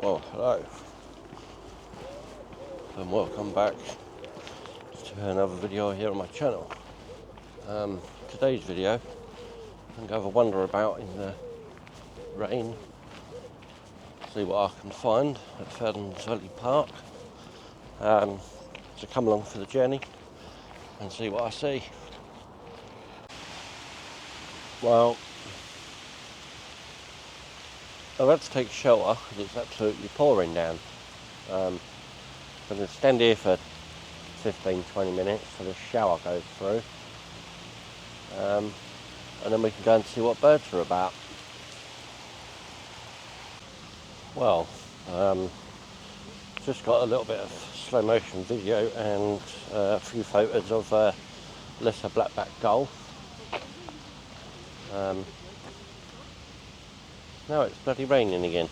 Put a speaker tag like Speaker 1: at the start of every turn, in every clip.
Speaker 1: Well, hello, and welcome back to another video here on my channel. Today's video, I'm going to have a wander about in the rain, see what I can find at Ferdinand's Valley Park. So come along for the journey and see what I see. Well, I've had to take shelter because it's absolutely pouring down. I'm going to stand here for 15-20 minutes till the shower goes through, and then we can go and see what birds are about. Well, just got a little bit of slow motion video and a few photos of lesser blackback gull. Now it's bloody raining again.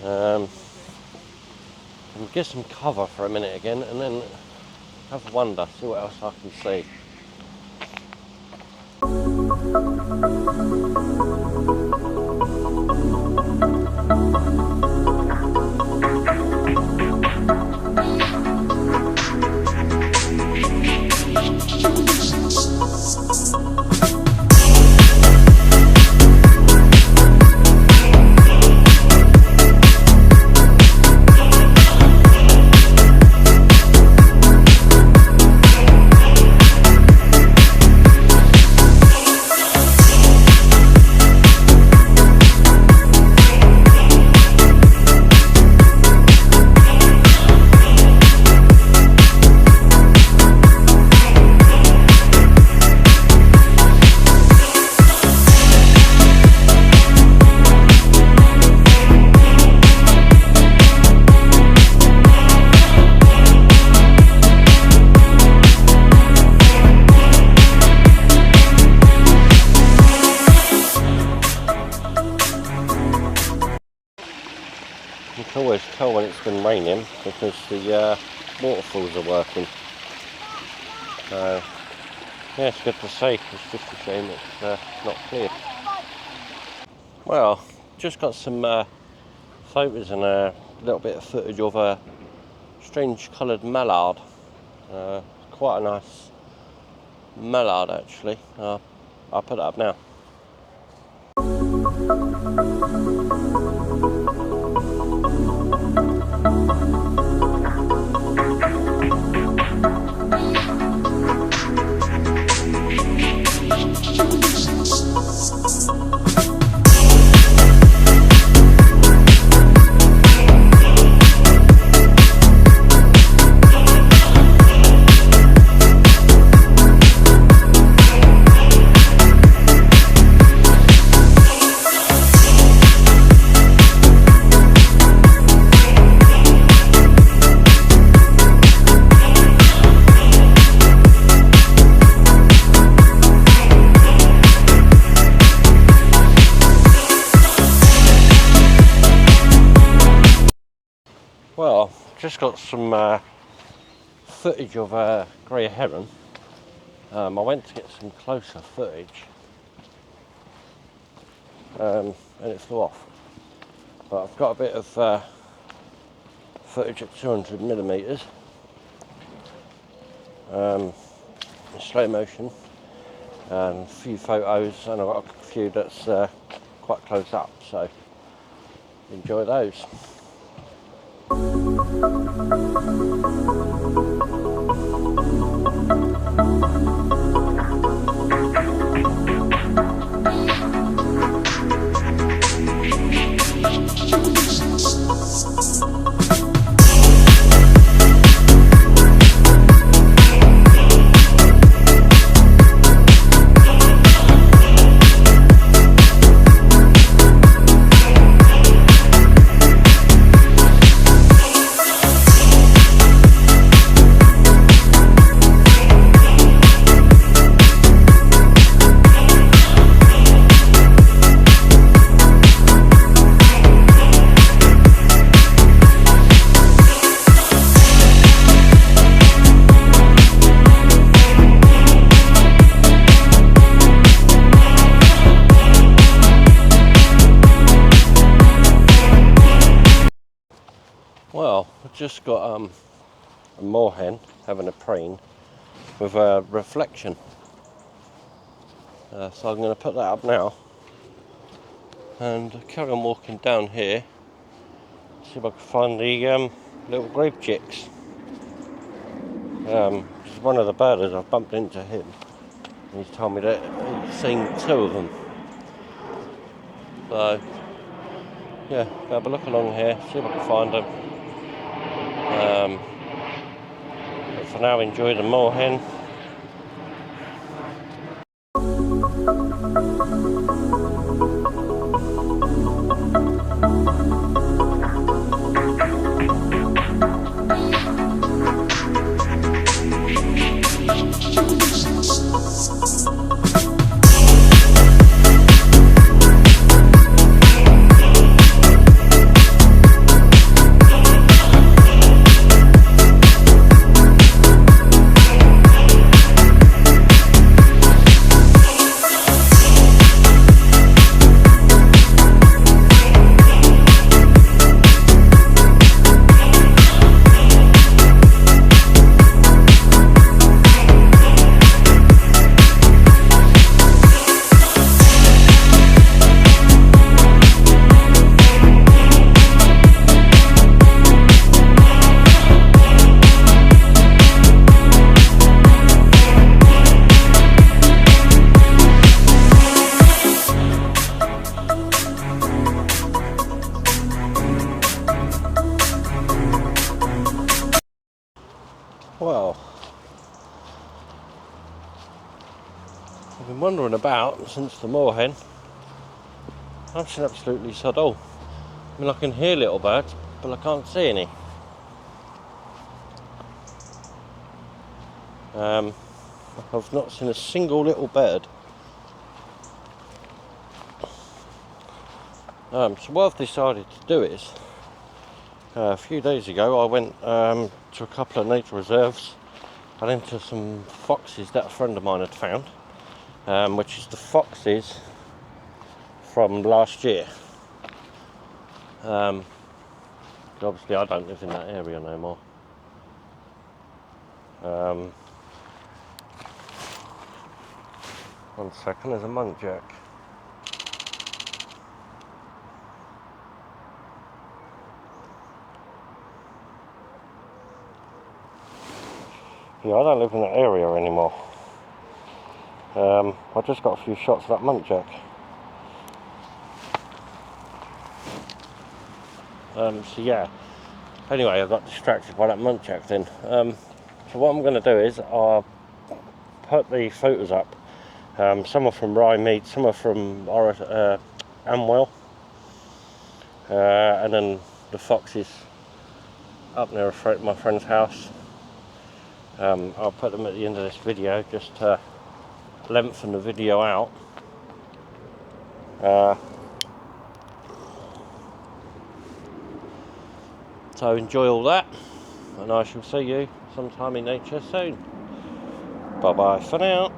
Speaker 1: And get some cover for a minute again and then have a wander, see what else I can see. You can always tell when it's been raining because the waterfalls are working. So, yeah, it's good to see. It's just a shame it's not clear. Well, just got some photos and a little bit of footage of a strange coloured mallard. Quite a nice mallard actually. I'll put it up now. Well, just got some footage of a grey heron. I went to get some closer footage and it flew off. But I've got a bit of footage at 200mm in slow motion, and a few photos, and I've got a few that's quite close up, so enjoy those. just got a moorhen having a preen with a reflection. So I'm going to put that up now and carry on walking down here, see if I can find the little grape chicks. One of the birders, I've bumped into him and he's told me that he's seen 2 of them. So yeah, have a look along here, see if I can find them. But for now, enjoy the moorhen. Well, I've been wandering about since the moorhen. I've seen absolutely sod all. I mean, I can hear little birds, but I can't see any. I've not seen a single little bird. So what I've decided to do is, a few days ago I went to a couple of nature reserves and into some foxes that a friend of mine had found, which is the foxes from last year. Obviously I don't live in that area no more. One second, there's a muntjac. Yeah, I don't live in that area anymore. I just got a few shots of that muntjac. So yeah, anyway, I got distracted by that muntjac then. So what I'm going to do is I'll put the photos up. Some are from Rye, some are from Amwell, and then the foxes up near my friend's house. I'll put them at the end of this video just to lengthen the video out. So enjoy all that, and I shall see you sometime in nature soon. Bye bye for now.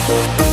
Speaker 1: Bye.